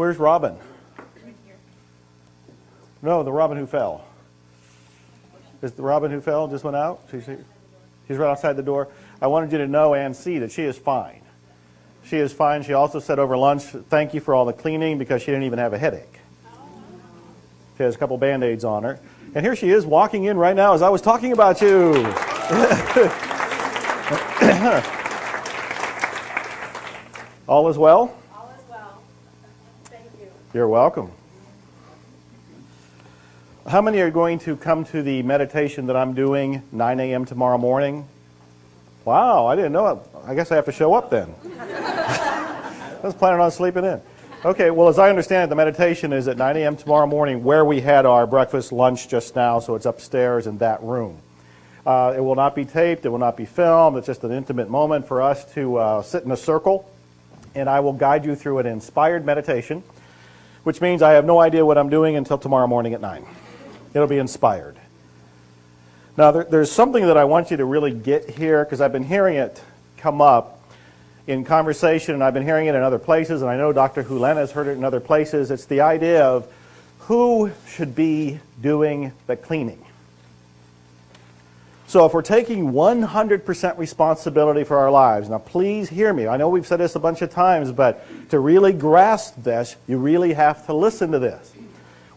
Where's Robin? No, the Robin who fell. Is the Robin who fell just went out? She's right outside the door. I wanted you to know and see that she is fine. She is fine. She also said over lunch, thank you for all the cleaning, because she didn't even have a headache. She has a couple Band-Aids on her. And here she is walking in right now as I was talking about you. All is well? All is well. Thank you. You're welcome. How many are going to come to the meditation that I'm doing 9 a.m. tomorrow morning? Wow, I didn't know it. I guess I have to show up then. I was planning on sleeping in. Okay, well, as I understand it, the meditation is at 9 a.m. tomorrow morning, where we had our breakfast lunch just now, so it's upstairs in that room. It will not be taped. It will not be filmed. It's just an intimate moment for us to sit in a circle, and I will guide you through an inspired meditation, which means I have no idea what I'm doing until tomorrow morning at 9. It'll be inspired. Now, there's something that I want you to really get here, because I've been hearing it come up in conversation, and I've been hearing it in other places, and I know Dr. Hyu Lin has heard it in other places. It's the idea of who should be doing the cleaning. So if we're taking 100% responsibility for our lives, now please hear me. I know we've said this a bunch of times, but to really grasp this, you really have to listen to this.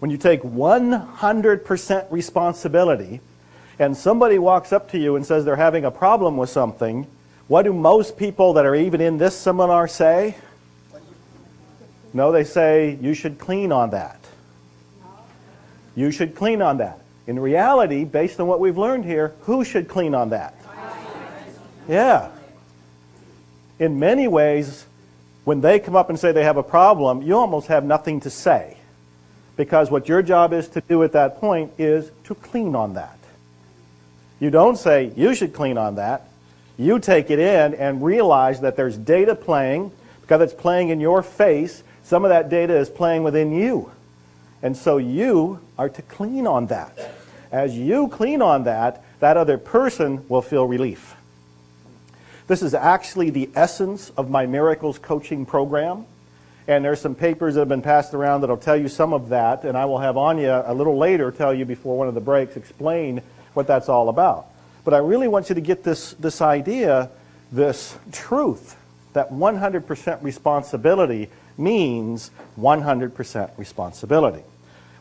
When you take 100% responsibility, and somebody walks up to you and says they're having a problem with something, what do most people that are even in this seminar say? No, they say, you should clean on that. You should clean on that. In reality, based on what we've learned here, who should clean on that? Yeah. In many ways, when they come up and say they have a problem, you almost have nothing to say. Because what your job is to do at that point is to clean on that. You don't say, you should clean on that. You take it in and realize that there's data playing, because it's playing in your face. Some of that data is playing within you. And so you are to clean on that. As you clean on that, that other person will feel relief. This is actually the essence of my Miracles coaching program. And there's some papers that have been passed around that will tell you some of that. And I will have Anya a little later tell you, before one of the breaks, explain what that's all about. But I really want you to get this idea, this truth, that 100% responsibility means 100% responsibility.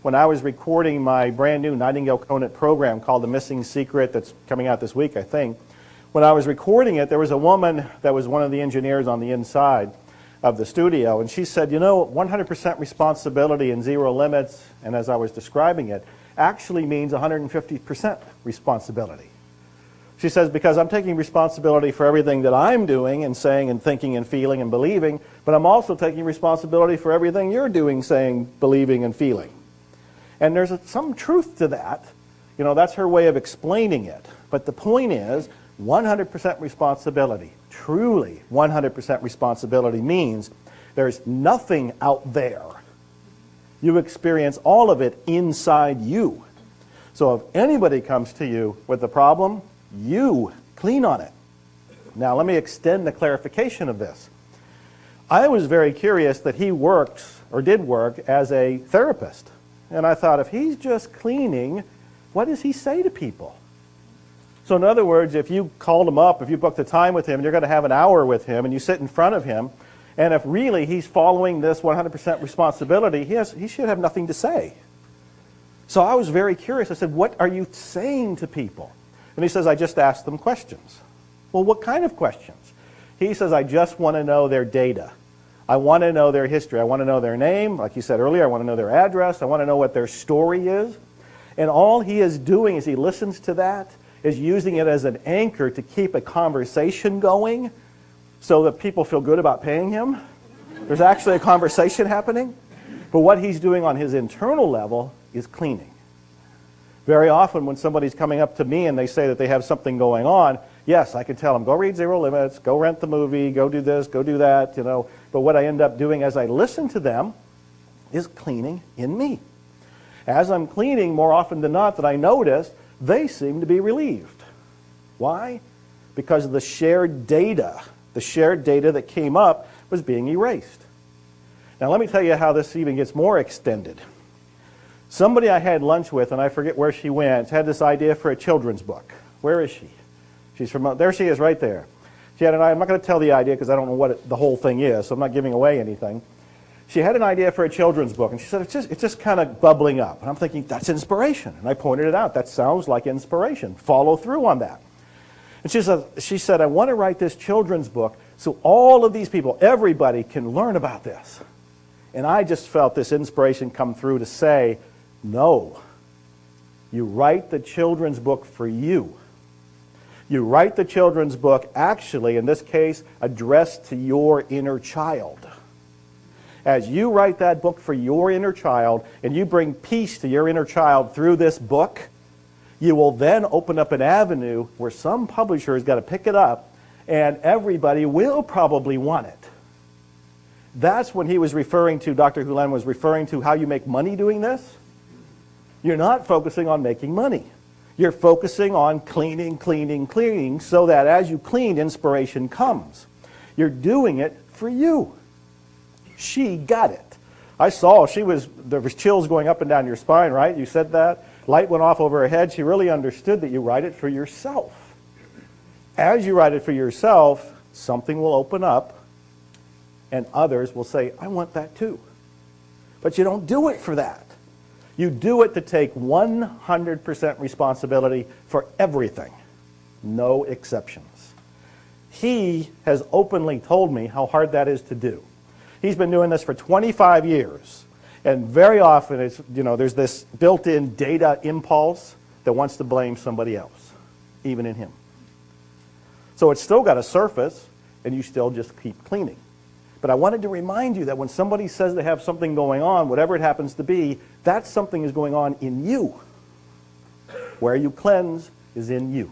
When I was recording my brand new Nightingale Conant program called The Missing Secret, that's coming out this week, I think, when I was recording it, there was a woman that was one of the engineers on the inside of the studio, and she said, you know, 100% responsibility and zero limits, and as I was describing it, actually means 150% responsibility. She says, because I'm taking responsibility for everything that I'm doing and saying and thinking and feeling and believing, but I'm also taking responsibility for everything you're doing, saying, believing, and feeling. And there's some truth to that. You know, that's her way of explaining it. But the point is, 100% responsibility, truly 100% responsibility, means there's nothing out there. You experience all of it inside you. So if anybody comes to you with a problem, you clean on it. Now let me extend the clarification of this. I was very curious that he works, or did work, as a therapist. And I thought, if he's just cleaning, what does he say to people? So in other words, if you called him up, if you booked a time with him, and you're going to have an hour with him, and you sit in front of him, and if really he's following this 100% responsibility, he should have nothing to say. So I was very curious. I said, what are you saying to people? And he says, I just ask them questions. Well, what kind of questions? He says, I just want to know their data. I want to know their history. I want to know their name. Like you said earlier, I want to know their address. I want to know what their story is. And all he is doing as he listens to that is using it as an anchor to keep a conversation going so that people feel good about paying him. There's actually a conversation happening. But what he's doing on his internal level is cleaning. Very often when somebody's coming up to me and they say that they have something going on, yes, I can tell them, go read Zero Limits, go rent the movie, go do this, go do that, you know. But what I end up doing as I listen to them is cleaning in me. As I'm cleaning, more often than not, that I notice, they seem to be relieved. Why? Because the shared data that came up was being erased. Now let me tell you how this even gets more extended. Somebody I had lunch with, and I forget where she went, had this idea for a children's book. Where is she? She's from, there she is right there. She had an idea. I'm not going to tell the idea because I don't know what the whole thing is, so I'm not giving away anything. She had an idea for a children's book, and she said, it's just kind of bubbling up. And I'm thinking, that's inspiration. And I pointed it out. That sounds like inspiration. Follow through on that. And she said, I want to write this children's book so all of these people, everybody can learn about this. And I just felt this inspiration come through to say, no. You write the children's book for you. You write the children's book, actually, in this case, addressed to your inner child. As you write that book for your inner child, and you bring peace to your inner child through this book, you will then open up an avenue where some publisher has got to pick it up, and everybody will probably want it. That's when he was referring to, Dr. Hью Lin was referring to how you make money doing this. You're not focusing on making money. You're focusing on cleaning, cleaning, cleaning, so that as you clean, inspiration comes. You're doing it for you. She got it. I saw there was chills going up and down your spine, right? You said that. Light went off over her head. She really understood that you write it for yourself. As you write it for yourself, something will open up, and others will say, I want that too. But you don't do it for that. You do it to take 100% responsibility for everything. No exceptions. He has openly told me how hard that is to do. He's been doing this for 25 years. And very often, it's, there's this built-in data impulse that wants to blame somebody else, even in him. So it's still got a surface, and you still just keep cleaning. But I wanted to remind you that when somebody says they have something going on, whatever it happens to be, that something is going on in you. Where you cleanse is in you.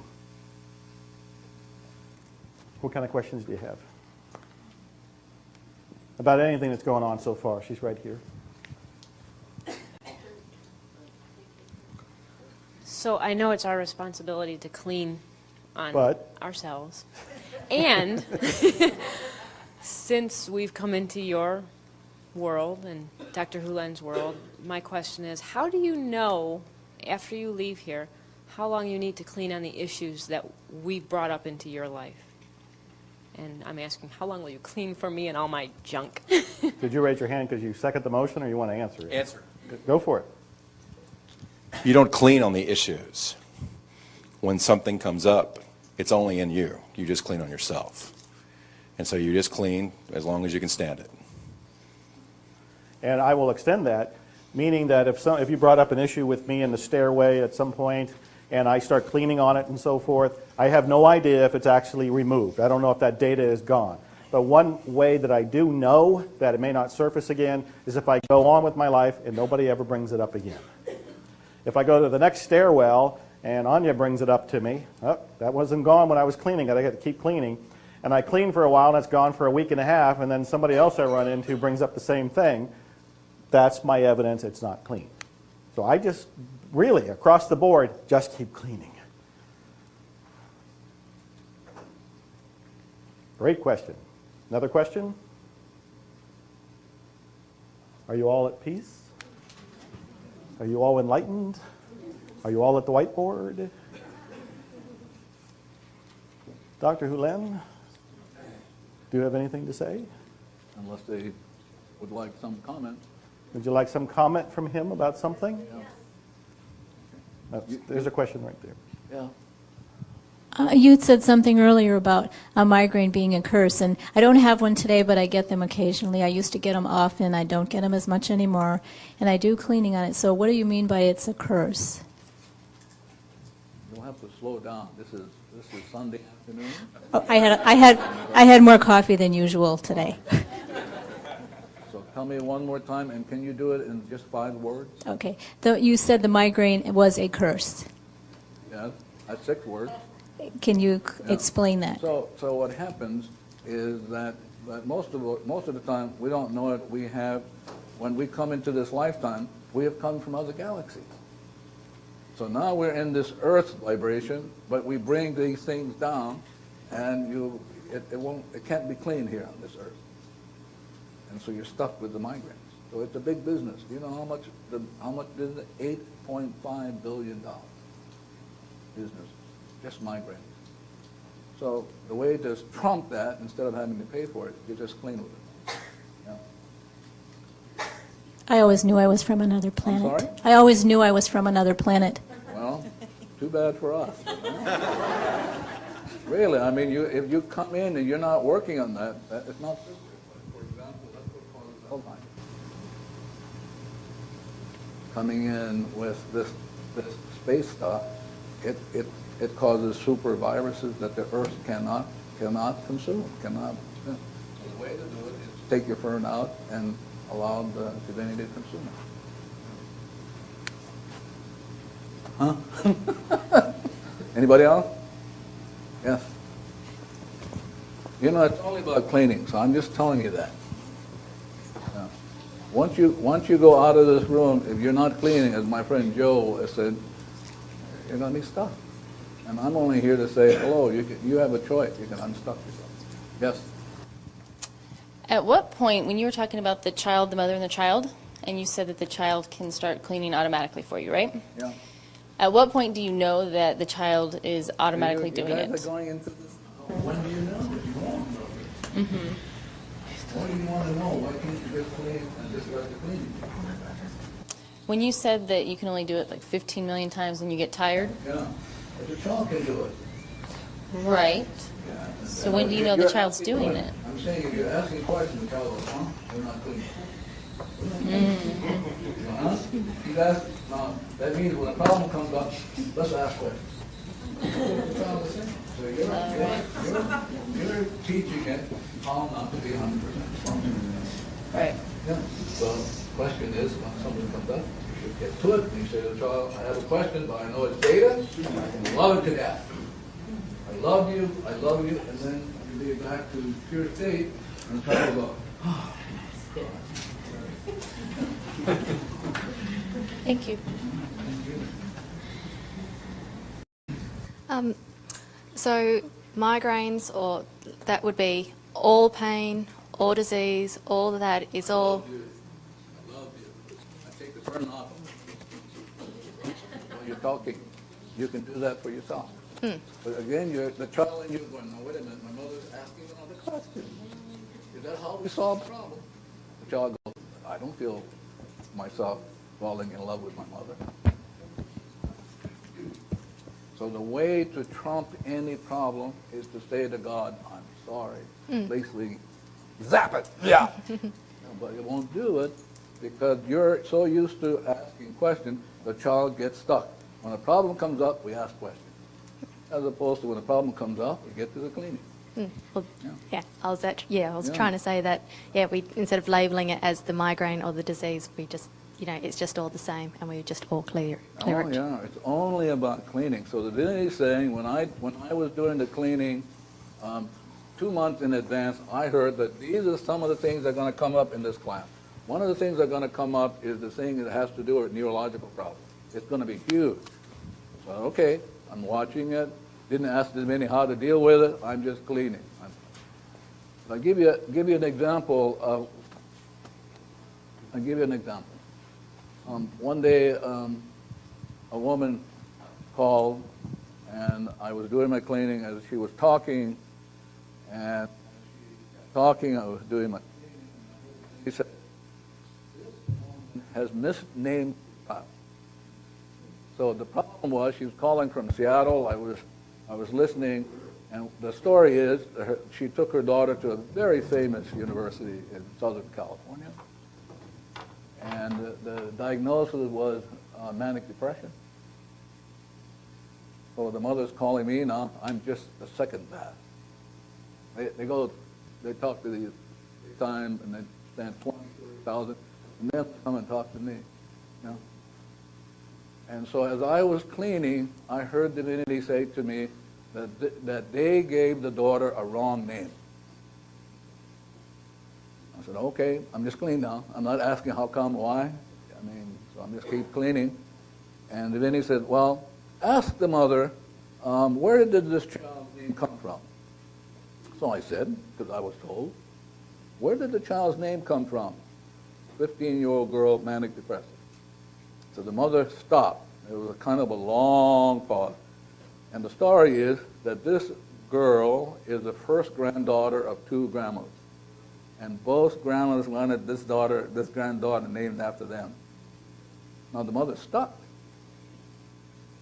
What kind of questions do you have? About anything that's going on so far. She's right here. So I know it's our responsibility to clean on ourselves. And since we've come into your world and Dr. Hью Lin's world, my question is, how do you know, after you leave here, how long you need to clean on the issues that we've brought up into your life? And I'm asking, how long will you clean for me and all my junk? Did you raise your hand because you second the motion, or you want to answer it? Answer. Go for it. You don't clean on the issues. When something comes up, it's only in you. You just clean on yourself. And so you just clean as long as you can stand it. And I will extend that, meaning that if you brought up an issue with me in the stairway at some point, and I start cleaning on it and so forth, I have no idea if it's actually removed. I don't know if that data is gone. But one way that I do know that it may not surface again is if I go on with my life and nobody ever brings it up again. If I go to the next stairwell and Anya brings it up to me, oh, that wasn't gone when I was cleaning it, I got to keep cleaning. And I clean for a while and it's gone for a week and a half, and then somebody else I run into brings up the same thing, that's my evidence it's not clean. So I just, really, across the board, just keep cleaning. Great question. Another question? Are you all at peace? Are you all enlightened? Are you all at the whiteboard? Dr. Hью Lin, do you have anything to say? Unless they would like some comment. Would you like some comment from him about something? Yeah. There's a question right there. Yeah. You said something earlier about a migraine being a curse, and I don't have one today, but I get them occasionally. I used to get them often. I don't get them as much anymore, and I do cleaning on it. So what do you mean by it's a curse? You'll have to slow down. This is Sunday afternoon. Oh, I had more coffee than usual today. So tell me one more time, and can you do it in just 5 words? Okay. You said the migraine was a curse. Yes, that's 6 words. Can you explain that? So what happens is that most of the time we don't know it. We have, when we come into this lifetime, we have come from other galaxies. So now we're in this Earth vibration, but we bring these things down, and it can't be clean here on this Earth. And so you're stuck with the migraines. So it's a big business. Do you know how much is it? $8.5 billion business, just migraines. So the way to trump that, instead of having to pay for it, you just clean with it. Yeah. I always knew I was from another planet. sorry? I always knew I was from another planet. Well, too bad for us. Really, I mean, if you come in and you're not working on that, it's not good. For example, that's what causes Alzheimer's. Coming in with this space stuff, it causes super viruses that the Earth cannot consume, cannot. So the way to do it is take your fern out and allow the divinity to consume it. Huh? Anybody else? Yes. You know, it's only about cleaning, so I'm just telling you that. Yeah. Once you go out of this room, if you're not cleaning, as my friend Joe has said, you're going to be stuck. And I'm only here to say, hello, you have a choice. You can unstuck yourself. Yes? At what point, when you were talking about the child, the mother, and the child, and you said that the child can start cleaning automatically for you, right? Yeah. At what point do you know that the child is automatically doing you it? guys are going into this. When do you know that you won't know it? Mm-hmm. What do you want to know? Why can't you just clean and just let it clean? When you said that you can only do it like 15 million times and you get tired? Yeah. But the child can do it. Right. Yeah. So when do you know the child's doing it? I'm saying if you're asking questions, the child goes, huh? We're not cleaning. You guys, that means when a problem comes up, let's ask questions. So you're teaching it how not to be 100% responsible. Right. Yeah. So the question is, when something comes up, you should get to it, and you say to the child, I have a question, but I know it's data, I love it to death. I love you, and then you get back to pure state, and the child will go, oh, God. Thank you. So migraines, or that would be all pain, all disease, all of that is all. I love you. I take the burden off. When you're talking, you can do that for yourself. But again, the child in you going, no, wait a minute, my mother's asking another question. Is that how we solve the problem? The child goes, I don't feel myself falling in love with my mother. So the way to trump any problem is to say to God, I'm sorry. Basically, zap it. Yeah. But it won't do it because you're so used to asking questions, the child gets stuck. When a problem comes up, we ask questions. As opposed to when a problem comes up, we get to the cleaning. Well, Yeah. I was trying to say that, we instead of labeling it as the migraine or the disease, we just, it's just all the same, and we just all clear it. Yeah, it's only about cleaning. So the divinity is saying, when I was doing the cleaning 2 months in advance, I heard that these are some of the things that are going to come up in this class. One of the things that are going to come up is the thing that has to do with neurological problems. It's going to be huge. So, okay, I'm watching it. Didn't ask the divinity how to deal with it. I'm just cleaning. I'll give you an example. One day, a woman called, and I was doing my cleaning as she was talking, and I was doing my cleaning. She said, "This woman has misnamed God." So the problem was she was calling from Seattle. I was listening, and the story is she took her daughter to a very famous university in Southern California. And the diagnosis was manic depression. So the mother's calling me now. I'm just the second best. They talk to the time, and they spend 20, 30,000, and then come and talk to me. You know? And so as I was cleaning, I heard divinity say to me that they gave the daughter a wrong name. I said, okay, I'm just cleaning now. I'm not asking how come, why. So I'm just keep cleaning. And divinity said, well, ask the mother, where did this child's name come from? So I said, because I was told. Where did the child's name come from? 15-year-old girl, manic depressive. So the mother stopped. It was a kind of a long pause. And the story is that this girl is the first granddaughter of 2 grandmothers. And both grandmothers wanted this granddaughter named after them. Now the mother stopped.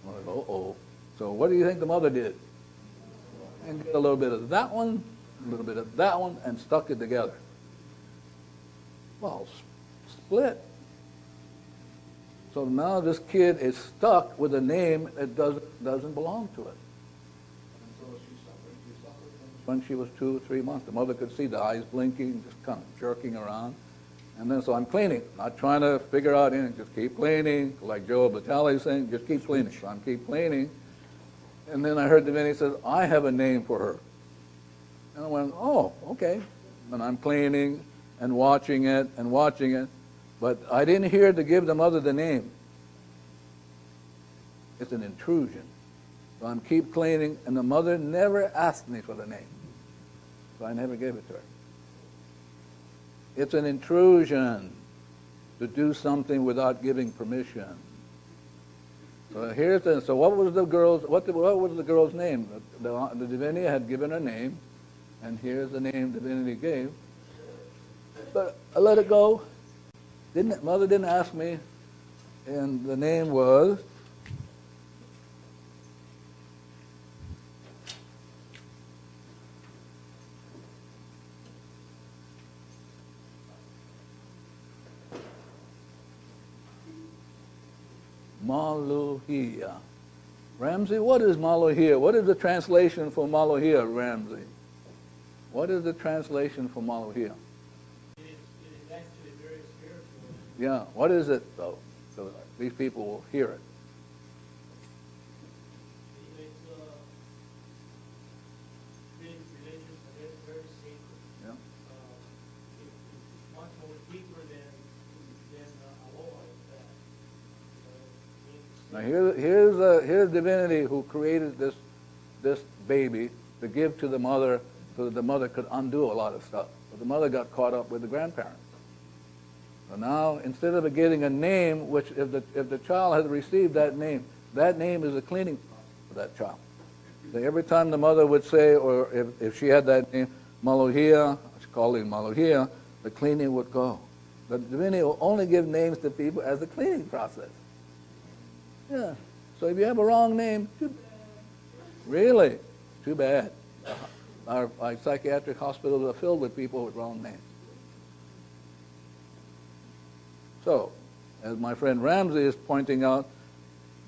I'm like, uh-oh. So what do you think the mother did? And get a little bit of that one, a little bit of that one, and stuck it together. Well, split. So now this kid is stuck with a name that doesn't belong to it. And so she suffered when she was 2 or 3 months. The mother could see the eyes blinking, just kind of jerking around. And then so I'm cleaning, not trying to figure out anything, just keep cleaning, like Joe Vitaly saying, just keep cleaning. So I'm keep cleaning. And then I heard Divinity says, I have a name for her. And I went, oh, okay. And I'm cleaning and watching it and watching it. But I didn't hear to give the mother the name. It's an intrusion. So I'm keep cleaning, and the mother never asked me for the name. So I never gave it to her. It's an intrusion to do something without giving permission. So here's the, so what was the girl's name? The Divinity had given her name, and here's the name Divinity gave. But I let it go. Mother didn't ask me, and the name was Maluhia. Ramsey, what is Maluhia? What is the translation for Maluhia, Ramsey? What is the translation for Maluhia? Yeah, what is it, though? So these people will hear it. It's really religious and it's very sacred. Yeah. It's much more deeper than aloha. Now here's Divinity who created this baby to give to the mother so that the mother could undo a lot of stuff. But the mother got caught up with the grandparents. So now, instead of getting a name, which if the child has received that name is a cleaning process for that child. So every time the mother would say, or if she had that name, Maluhia, she called it Maluhia, the cleaning would go. The Divinity will only give names to people as a cleaning process. Yeah. So if you have a wrong name, too bad. Really? Too bad. Our psychiatric hospitals are filled with people with wrong names. So, as my friend Ramsey is pointing out,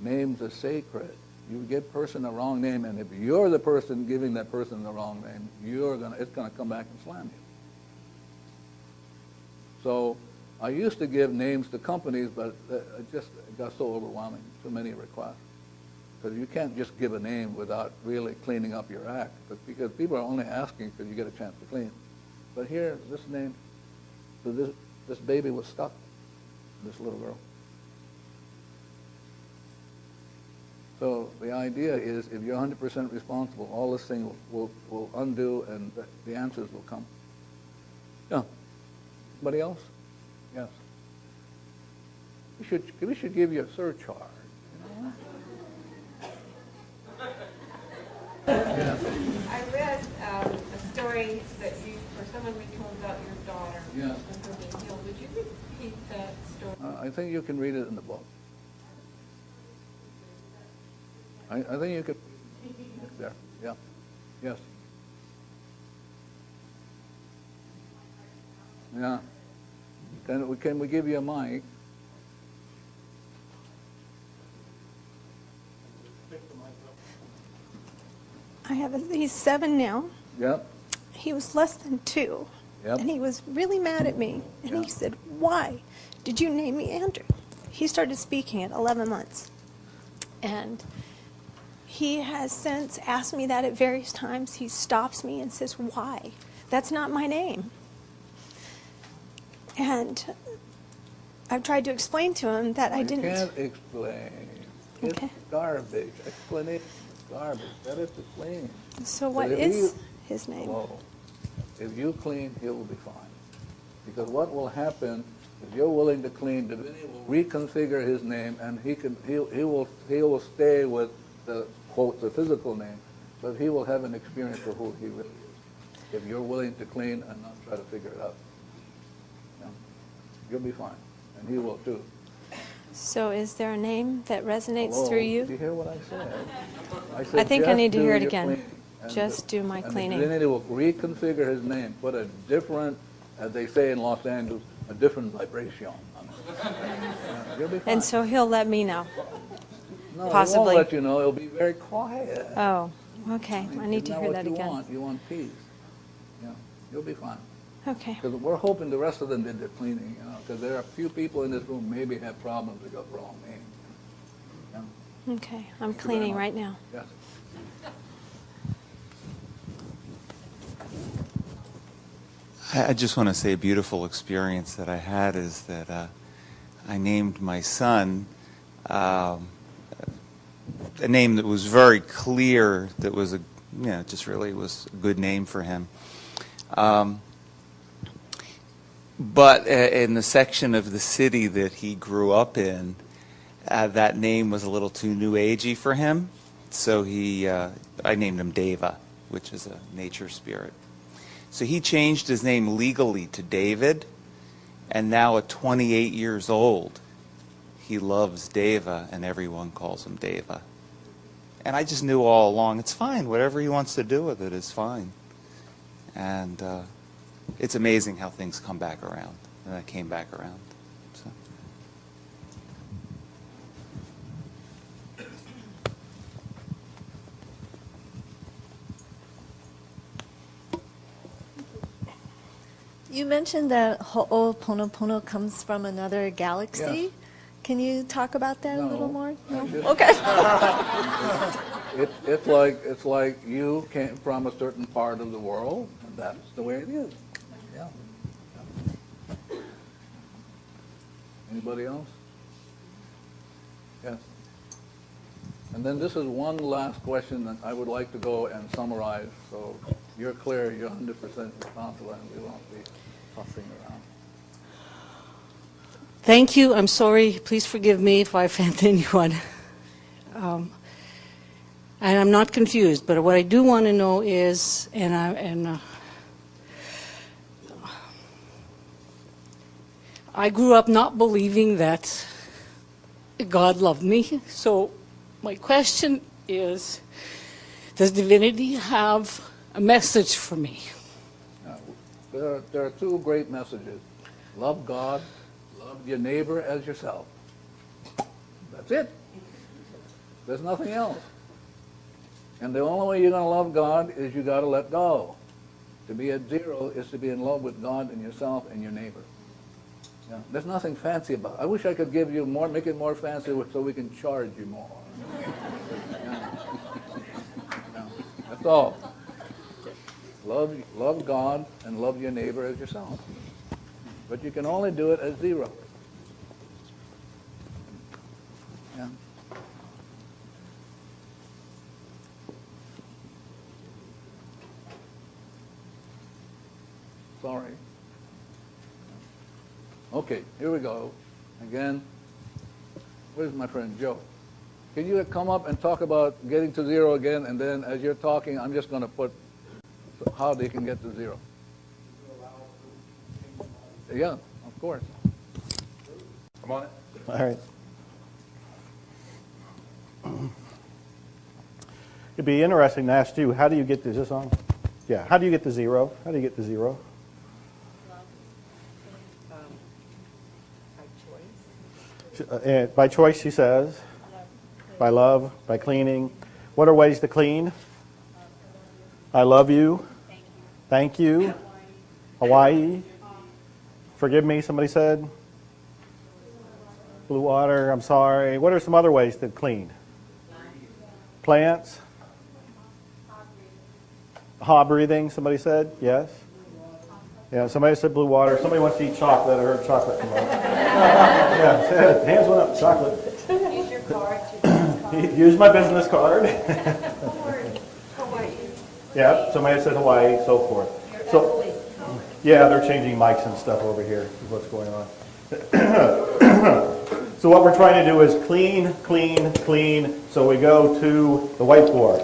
names are sacred. You give a person a wrong name, and if you're the person giving that person the wrong name, it's going to come back and slam you. So, I used to give names to companies, but it got so overwhelming, too many requests. Because you can't just give a name without really cleaning up your act, because people are only asking because you get a chance to clean. But here, this name, so this baby was stuck. This little girl. So the idea is if you're 100% responsible, all this thing will undo and the answers will come. Yeah. Anybody else? Yes. We should give you a surcharge. You know? Yes. I read a story that someone told about your daughter. Yes. Would you repeat that story? I think you can read it in the book. I think you could. There. Yeah. Yes. Yeah. Can we give you a mic? He's 7 now. Yep. He was less than 2. Yep. And he was really mad at me. And he said, why did you name me Andrew? He started speaking at 11 months. And he has since asked me that at various times. He stops me and says, why? That's not my name. And I've tried to explain to him that I didn't. You can't explain. It's Okay. garbage. Explanation is garbage. That is to clean. So what But is his name? Hello. If you clean, he will be fine. Because what will happen if you're willing to clean, Divinity will reconfigure his name, and he will stay with the quote the physical name, but he will have an experience of who he really is. If you're willing to clean and not try to figure it out, you'll be fine, and he will too. So is there a name that resonates Hello, through you? Did you hear what I said? I said I think I just need to do hear it your again. cleaning. Just do my and cleaning. The Divinity will reconfigure his name, put a different, as they say in Los Angeles, a different vibration on it. You'll be fine. And so he'll let me know. No, possibly. he won't let you know. He'll be very quiet. Oh, okay. I need to hear that again. You want peace. Yeah, you'll be fine. Okay. Because we're hoping the rest of them did their cleaning, because there are a few people in this room maybe have problems that got wrong name. Yeah. Okay. I'm cleaning right now. Yes. I just want to say a beautiful experience that I had is that I named my son a name that was very clear, that was just really was a good name for him. But in the section of the city that he grew up in, that name was a little too new agey for him, so I named him Deva, which is a nature spirit. So he changed his name legally to David, and now at 28 years old, he loves Deva, and everyone calls him Deva. And I just knew all along, it's fine. Whatever he wants to do with it is fine. And it's amazing how things come back around, and I came back around. So. You mentioned that Ho'oponopono comes from another galaxy. Yes. Can you talk about that a little more? No? Okay. Okay. It's like you came from a certain part of the world, and that's the way it is. Yeah. Anybody else? Yes. And then this is one last question that I would like to go and summarize. So you're clear, you're 100% responsible, and we won't be fussing around. Thank you. I'm sorry. Please forgive me if I offend anyone. And I'm not confused, but what I do want to know is, I grew up not believing that God loved me. So my question is, does divinity have a message for me? There are two great messages. Love God, love your neighbor as yourself. That's it. There's nothing else. And the only way you're going to love God is you got to let go. To be at zero is to be in love with God and yourself and your neighbor. Yeah. There's nothing fancy about it. I wish I could give you more, make it more fancy so we can charge you more. Yeah. Yeah. That's all. Love God and love your neighbor as yourself. But you can only do it at zero. Yeah. Sorry. Okay, here we go. Again, where's my friend Joe? Can you come up and talk about getting to zero again, and then as you're talking, I'm just going to put how they can get to zero. Yeah, of course. Come on. All right. It'd be interesting to ask you, how do you get to, is this on? Yeah, how do you get to zero? How do you get to zero? By choice, she says. By love, by cleaning. What are ways to clean? I love you. Thank you. Hawaii. Forgive me, somebody said. Blue water, I'm sorry. What are some other ways to clean? Plants. Ha breathing, somebody said. Yes. Yeah, somebody said blue water. Somebody wants to eat chocolate. I heard chocolate come up. Yeah, hands went up. Chocolate. Use your card. Use my business card. Yeah, somebody said Hawaii, so forth. So, Yeah, they're changing mics and stuff over here, is what's going on. So what we're trying to do is clean, clean, clean. So we go to the whiteboard.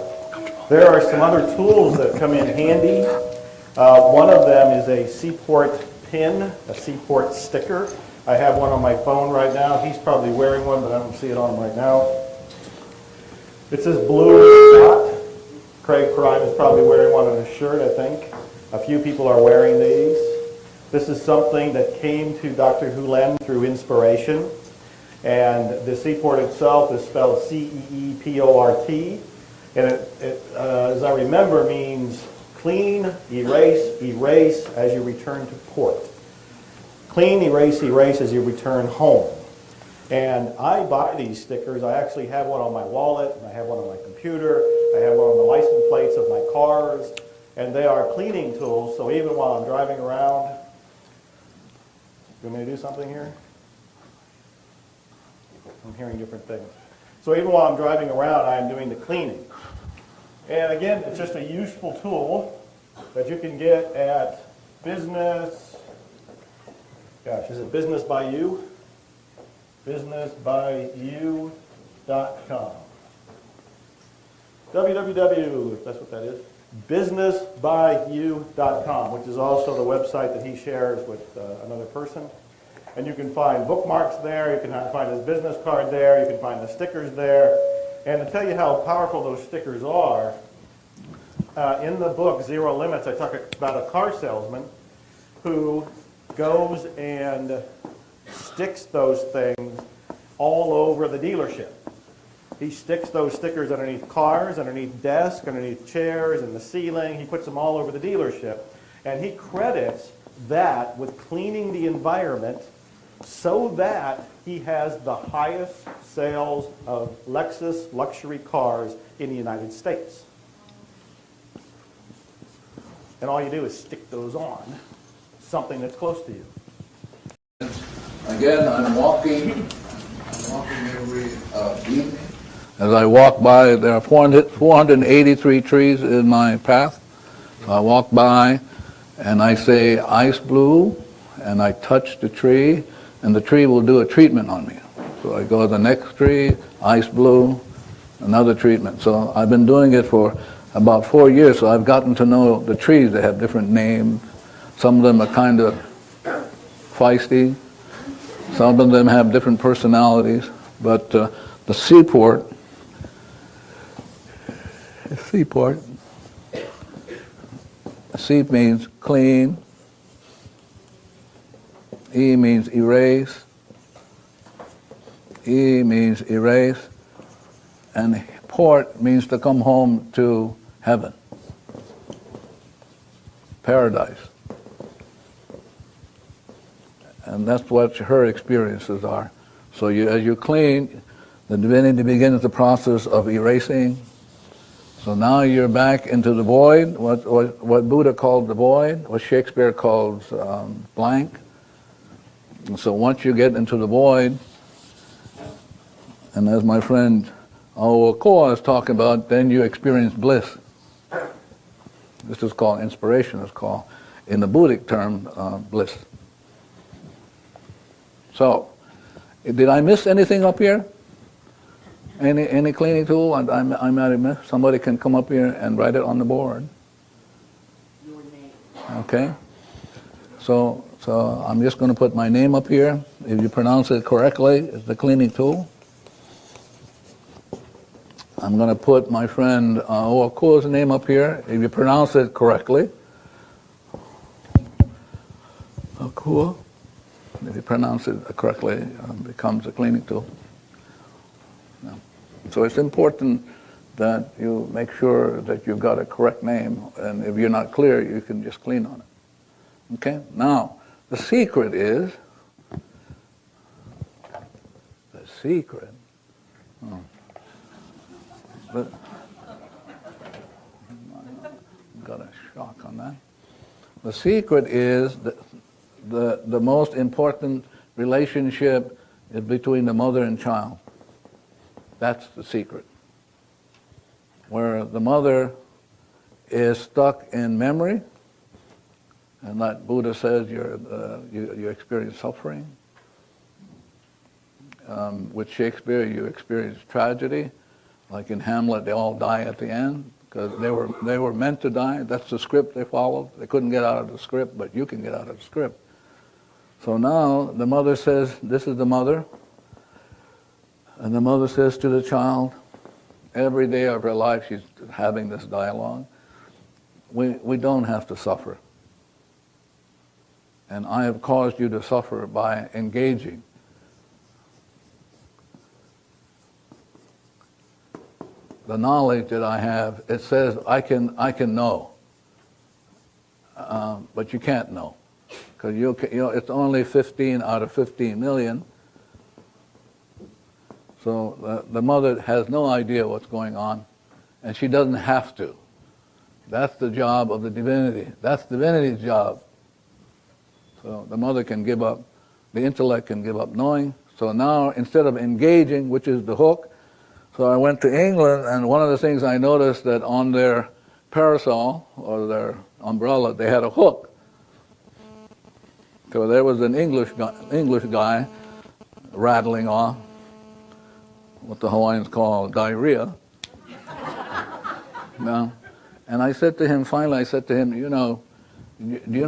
There are some other tools that come in handy. One of them is a Seaport pin, a Seaport sticker. I have one on my phone right now. He's probably wearing one, but I don't see it on him right now. It says blue dot. Craig Prime is probably wearing one on his shirt, I think. A few people are wearing these. This is something that came to Dr. Hью Lin through inspiration. And the Seaport itself is spelled C-E-E-P-O-R-T. And it as I remember, means clean, erase, erase as you return to port. Clean, erase, erase as you return home. And I buy these stickers. I actually have one on my wallet, and I have one on my computer. I have one on the license plates of my cars. And they are cleaning tools, so even while I'm driving around, you want me to do something here? I'm hearing different things. So even while I'm driving around, I am doing the cleaning. And again, it's just a useful tool that you can get at business, gosh, is it Business by You? businessbyu.com. www, if that's what that is, businessbyu.com, which is also the website that he shares with another person. And you can find bookmarks there, you can find his business card there, you can find the stickers there. And to tell you how powerful those stickers are, in the book, Zero Limits, I talk about a car salesman who goes and sticks those things all over the dealership. He sticks those stickers underneath cars, underneath desks, underneath chairs, in the ceiling. He puts them all over the dealership. And he credits that with cleaning the environment so that he has the highest sales of Lexus luxury cars in the United States. And all you do is stick those on something that's close to you. Again, I'm walking every evening. As I walk by, there are 483 trees in my path. So I walk by and I say ice blue, and I touch the tree, and the tree will do a treatment on me. So I go to the next tree, ice blue, another treatment. So I've been doing it for about 4 years, so I've gotten to know the trees. They have different names. Some of them are kind of feisty. Some of them have different personalities. But the Seaport, C means clean, E means erase, E means erase, and port means to come home to heaven, paradise. And that's what her experiences are. So as you clean, the divinity begins the process of erasing. So now you're back into the void, what Buddha called the void, what Shakespeare calls blank. And so once you get into the void, and as my friend Aokoa is talking about, then you experience bliss. This is called inspiration, it's called, in the Buddhic term, bliss. So, did I miss anything up here? Any cleaning tool? I might have missed. Somebody can come up here and write it on the board. Your name. Okay. So I'm just going to put my name up here. If you pronounce it correctly, it's the cleaning tool. I'm going to put my friend Oakua's name up here. If you pronounce it correctly, Okua. If you pronounce it correctly, it becomes a cleaning tool. So it's important that you make sure that you've got a correct name, and if you're not clear, you can just clean on it. Okay? Now, the secret is, but got a shock on that. The secret is the most important relationship is between the mother and child. That's the secret. Where the mother is stuck in memory And that Buddha says you experience suffering. With Shakespeare, you experience tragedy. Like in Hamlet, they all die at the end because they were meant to die. That's the script they followed. They couldn't get out of the script, but you can get out of the script. So now the mother says, this is the mother, and the mother says to the child, every day of her life she's having this dialogue, we don't have to suffer. And I have caused you to suffer by engaging. The knowledge that I have, it says I can know, but you can't know, because it's only 15 out of 15 million. So the mother has no idea what's going on, and she doesn't have to. That's the job of the divinity. That's divinity's job. So the mother can give up, the intellect can give up knowing. So now instead of engaging, which is the hook, so I went to England, and one of the things I noticed that on their parasol or their umbrella, they had a hook. So there was an English guy rattling off what the Hawaiians call diarrhea. Now, and I said to him, finally, I said to him, do you know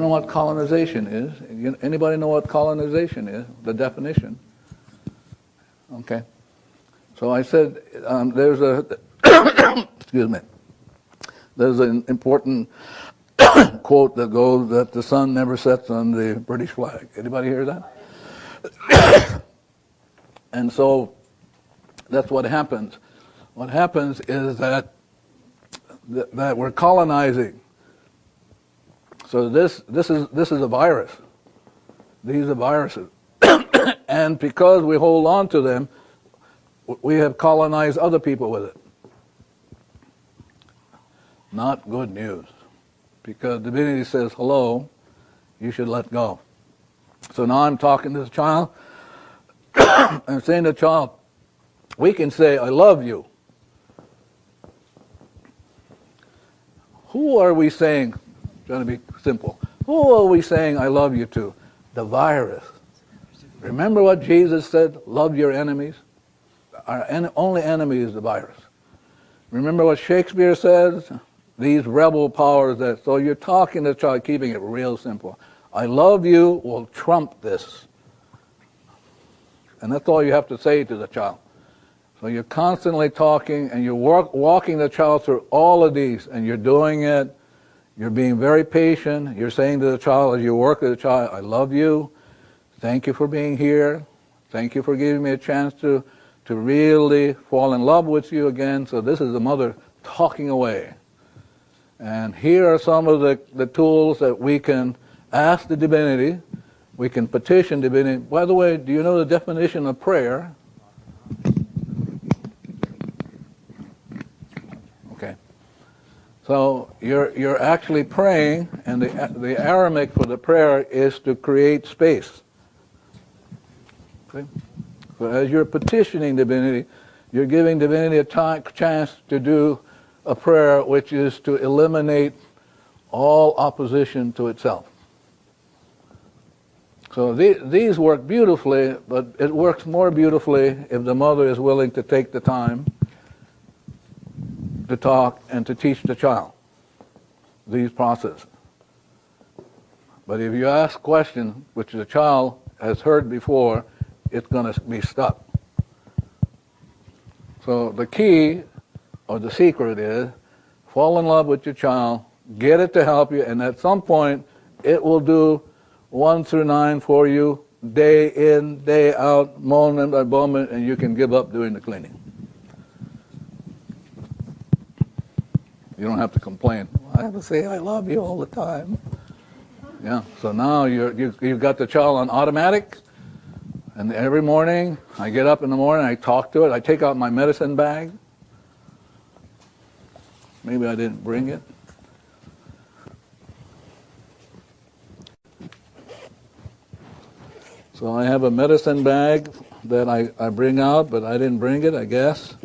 what colonization is? Anybody know what colonization is? The definition. Okay. So I said, there's excuse me, there's an important quote that goes that the sun never sets on the British flag. Anybody hear that? And so that's what happens. What happens is that we're colonizing. So this is a virus. These are viruses. And because we hold on to them, we have colonized other people with it. Not good news. Because divinity says, hello, you should let go. So now I'm talking to the child. I'm saying to the child, we can say, I love you. Who are we saying, trying to be simple, who are we saying I love you to? The virus. Remember what Jesus said, love your enemies? Our only enemy is the virus. Remember what Shakespeare says? These rebel powers that, so you're talking to the child, keeping it real simple. I love you will trump this. And that's all you have to say to the child. So you're constantly talking and you're walking the child through all of these, and you're doing it. You're being very patient. You're saying to the child as you work with the child, I love you. Thank you for being here. Thank you for giving me a chance to really fall in love with you again. So this is the mother talking away. And here are some of the tools that we can ask the divinity. We can petition divinity. By the way, do you know the definition of prayer? Okay. So you're actually praying, and the Aramaic for the prayer is to create space. Okay? So as you're petitioning divinity, you're giving divinity a chance to do a prayer which is to eliminate all opposition to itself. So these work beautifully, but it works more beautifully if the mother is willing to take the time to talk and to teach the child these processes. But if you ask questions which the child has heard before, it's going to be stuck. So the key or the secret is fall in love with your child, get it to help you, and at some point it will do 1 through 9 for you, day in, day out, moment by moment, and you can give up doing the cleaning. You don't have to complain. I have to say I love you all the time. Yeah. So now you've got the child on automatic. And every morning, I get up in the morning, I talk to it, I take out my medicine bag. Maybe I didn't bring it. So I have a medicine bag that I bring out, but I didn't bring it, I guess.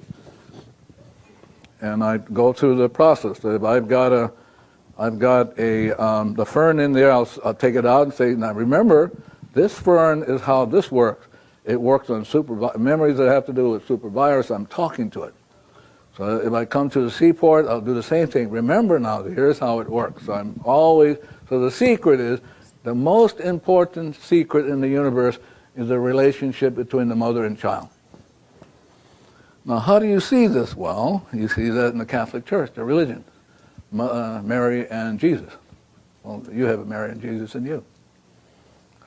And I go through the process. If I've got I've got the fern in there. I'll take it out and say, now remember, this fern is how this works. It works on memories that have to do with supervirus. I'm talking to it. So if I come to the seaport, I'll do the same thing. Remember now, here's how it works. So the secret is, the most important secret in the universe is the relationship between the mother and child. Now, how do you see this? Well, you see that in the Catholic Church, the religion, Mary and Jesus. Well, you have a Mary and Jesus in you.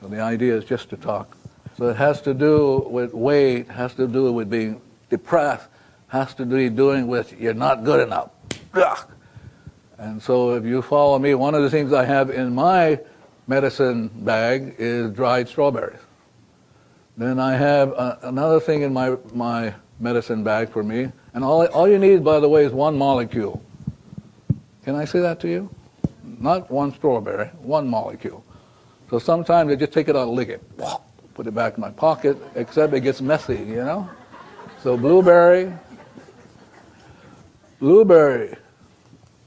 So the idea is just to talk. So it has to do with weight, has to do with being depressed, has to do doing with you're not good enough. Ugh. And so if you follow me, one of the things I have in my medicine bag is dried strawberries. Then I have another thing in my medicine bag for me, and all you need, by the way, is one molecule. Can I say that to you? Not one strawberry, one molecule. So sometimes I just take it out and lick it, put it back in my pocket, except it gets messy, you know? So blueberry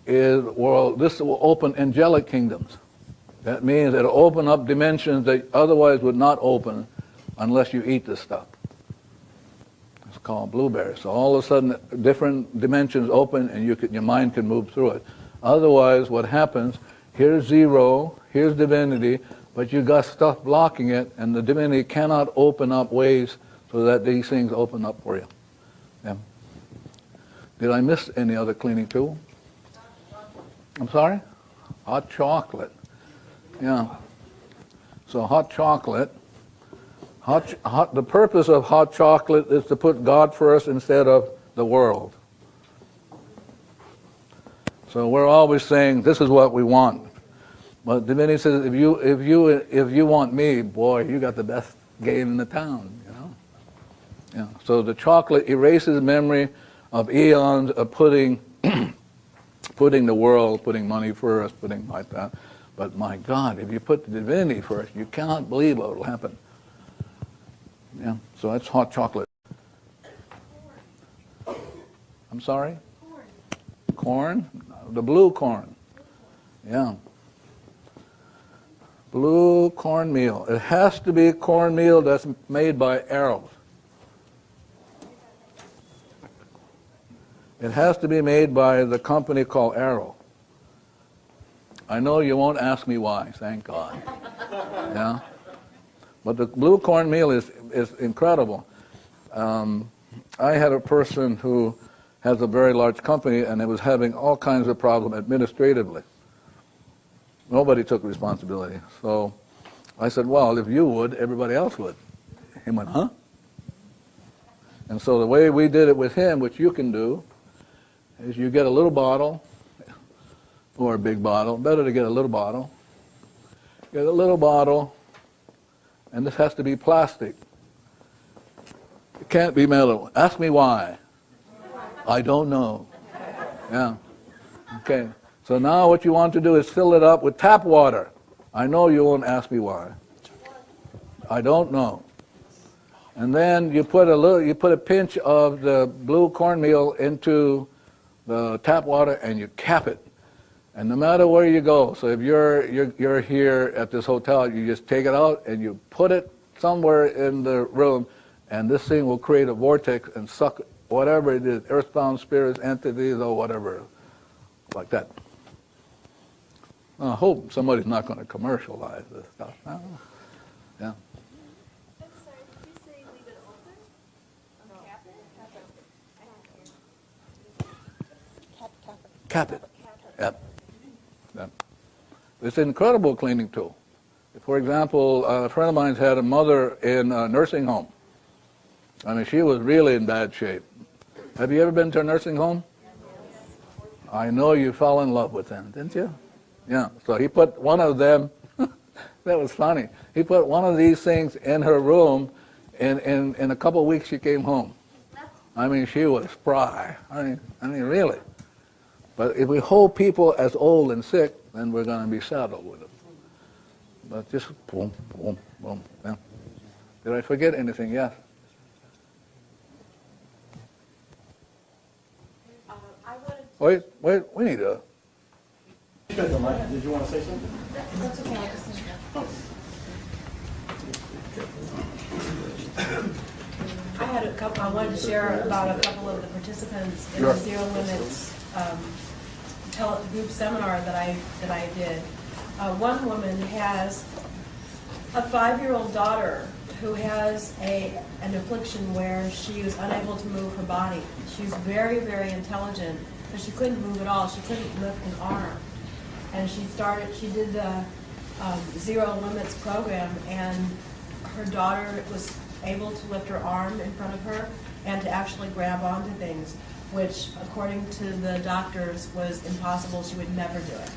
is, well, this will open angelic kingdoms. That means it'll open up dimensions that otherwise would not open unless you eat this stuff. It's called blueberry. So all of a sudden, different dimensions open and your mind can move through it. Otherwise, what happens, here's zero, here's divinity, but you got stuff blocking it, and the divinity cannot open up ways so that these things open up for you. Yeah. Did I miss any other cleaning tool? I'm sorry? Hot chocolate. Yeah. So hot chocolate. The purpose of hot chocolate is to put God first instead of the world. So we're always saying this is what we want, but divinity says if you want me, boy, you got the best game in the town, you know. Yeah. So the chocolate erases memory of eons of putting the world, putting money first, putting like that. But my God, if you put the divinity first, you cannot believe what will happen. Yeah, so that's hot chocolate. I'm sorry? Corn? The blue corn. Yeah. Blue cornmeal. It has to be cornmeal that's made by arrows. It has to be made by the company called Arrow. I know you won't ask me why, thank God. Yeah. But the blue cornmeal is incredible. I had a person who has a very large company, and it was having all kinds of problems administratively. Nobody took responsibility. So I said, well, if you would, everybody else would. He went, huh? And so the way we did it with him, which you can do, is you get a little bottle, or a big bottle. Better to get a little bottle. Get a little bottle, and this has to be plastic. It can't be metal. Ask me why. I don't know. Yeah. Okay. So now what you want to do is fill it up with tap water. I know you won't ask me why. I don't know. And then you put a pinch of the blue cornmeal into the tap water and you cap it. And no matter where you go, so if you're here at this hotel, you just take it out and you put it somewhere in the room, and this thing will create a vortex and suck whatever it is, earthbound spirits, entities, or whatever, like that. I hope somebody's not going to commercialize this stuff. Yeah. I'm sorry, did you say leave it open? Cap it. Yep. Yep. It's an incredible cleaning tool. For example, a friend of mine's had a mother in a nursing home. I mean, she was really in bad shape. Have you ever been to a nursing home? Yes. I know you fell in love with them, didn't you? Yeah. So he put one of them, that was funny. He put one of these things in her room, and in a couple of weeks she came home. I mean, she was spry. I mean, really. But if we hold people as old and sick, then we're going to be saddled with them. But just boom, boom, boom. Yeah. Did I forget anything? Yes. I wanted Wait, we need a... good, Mike. Did you want to say something? That's okay. I'll just I had a couple. I wanted to share about a couple of the participants in the Zero Limits group seminar that I did. One woman has a 5-year-old daughter who has an affliction where she is unable to move her body. She's very, very intelligent, but she couldn't move at all. She couldn't lift an arm. And she did the Zero Limits program, and her daughter was able to lift her arm in front of her and to actually grab onto things, which, according to the doctors, was impossible. She would never do it.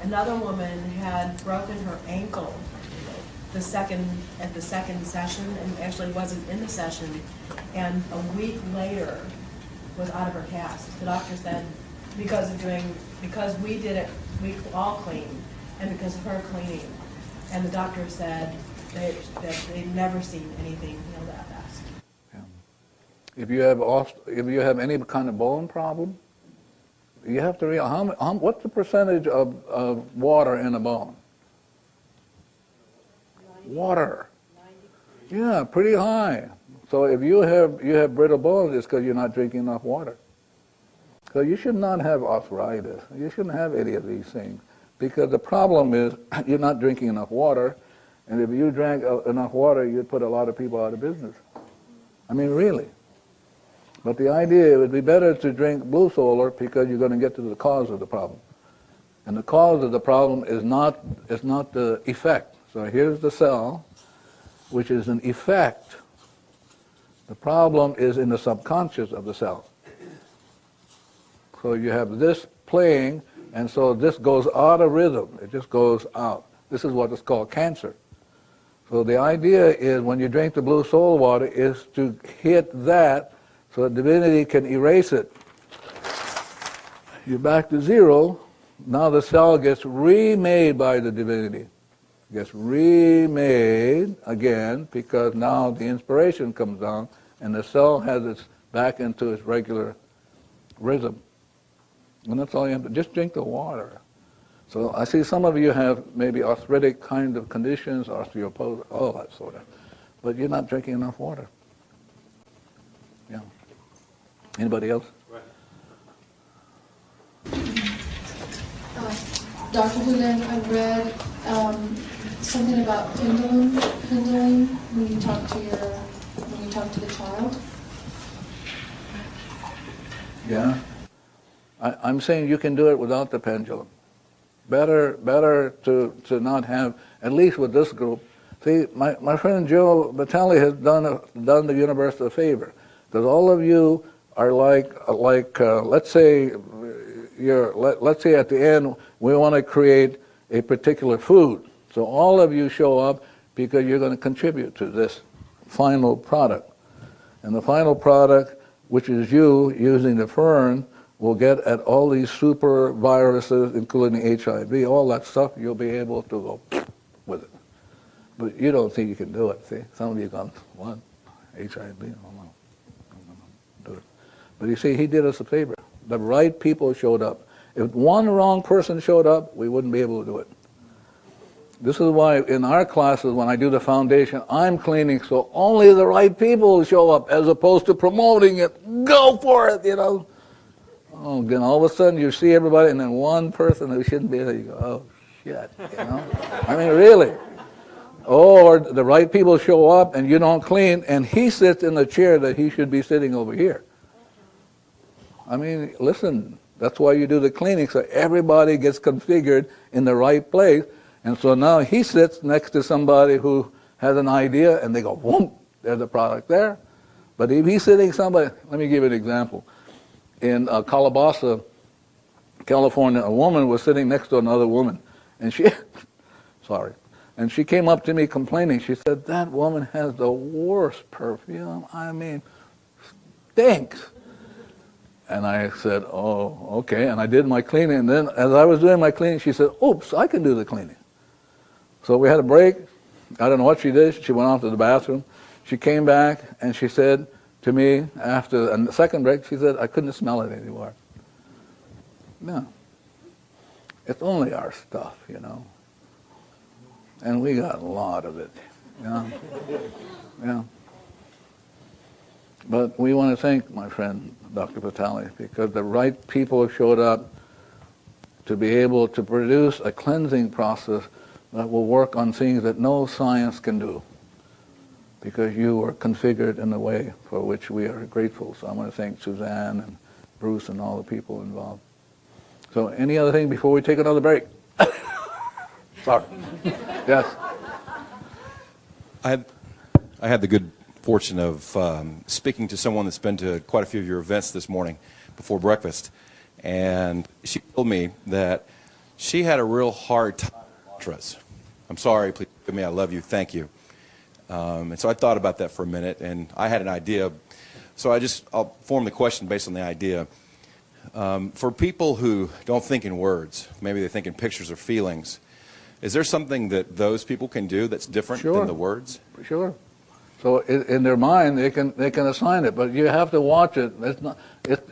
Another woman had broken her ankle at the second session, and actually wasn't in the session, and a week later was out of her cast. The doctor said because we did it, we all cleaned, and because of her cleaning, and the doctor said that they'd never seen anything heal that fast. Yeah. If you have any kind of bone problem, you have to realize what's the percentage of water in a bone? Water. Yeah, pretty high. So if you have brittle bones, it's because you're not drinking enough water. So you should not have arthritis. You shouldn't have any of these things, because the problem is you're not drinking enough water, and if you drank enough water, you'd put a lot of people out of business. I mean, really. But the idea, it would be better to drink blue solar because you're going to get to the cause of the problem. And the cause of the problem is not the effect. So here's the cell, which is an effect. The problem is in the subconscious of the cell. So you have this playing, and so this goes out of rhythm. It just goes out. This is what is called cancer. So the idea is when you drink the blue soul water is to hit that so that divinity can erase it. You're back to zero. Now the cell gets remade by the divinity. Gets remade again because now the inspiration comes down and the cell has its back into its regular rhythm. And that's all you have to just drink the water. So I see some of you have maybe arthritic kind of conditions, osteoporosis, all that sort of, but you're not drinking enough water. Yeah. Anybody else? Dr. Hью Lin, I read something about pendulum when you talk to the child. Yeah. I'm saying you can do it without the pendulum. Better to not have, at least with this group. See, my friend Joe Vitaly has done the universe a favor, because all of you are like let's say at the end we want to create a particular food. So all of you show up because you're going to contribute to this final product, and the final product, which is you using the fern, will get at all these super viruses, including HIV, all that stuff. You'll be able to go with it. But you don't think you can do it, see? Some of you gone, what? HIV? I don't know. Do it. But you see, he did us a favor. The right people showed up. If one wrong person showed up, we wouldn't be able to do it. This is why in our classes, when I do the foundation, I'm cleaning so only the right people show up, as opposed to promoting it. Go for it, you know. Oh, then all of a sudden you see everybody, and then one person who shouldn't be there, you go, oh, shit, you know? I mean, really. Or the right people show up, and you don't clean, and he sits in the chair that he should be sitting over here. I mean, listen, that's why you do the cleaning, so everybody gets configured in the right place, and so now he sits next to somebody who has an idea, and they go, boom, there's the product there. But if he's sitting somebody, let me give you an example. In Calabasas, California, a woman was sitting next to another woman, and she came up to me complaining. She said, that woman has the worst perfume. I mean, stinks. And I said, oh, okay. And I did my cleaning. And then as I was doing my cleaning, she said, oops, I can do the cleaning. So we had a break. I don't know what she did. She went off to the bathroom. She came back, and she said to me after the second break, she said, I couldn't smell it anymore. No. It's only our stuff, you know. And we got a lot of it. Yeah. Yeah. But we want to thank my friend, Dr. Vitaly, because the right people have showed up to be able to produce a cleansing process that will work on things that no science can do, because you are configured in a way for which we are grateful. So I want to thank Suzanne and Bruce and all the people involved. So any other thing before we take another break? Sorry. Yes? I had the good fortune of speaking to someone that's been to quite a few of your events this morning before breakfast, and she told me that she had a real hard time with mantras. I'm sorry, please forgive me, I love you, thank you. And so I thought about that for a minute, and I had an idea. So I'll form the question based on the idea. For people who don't think in words, maybe they think in pictures or feelings, is there something that those people can do that's different than the words? Sure. So in their mind, they can assign it, but you have to watch it.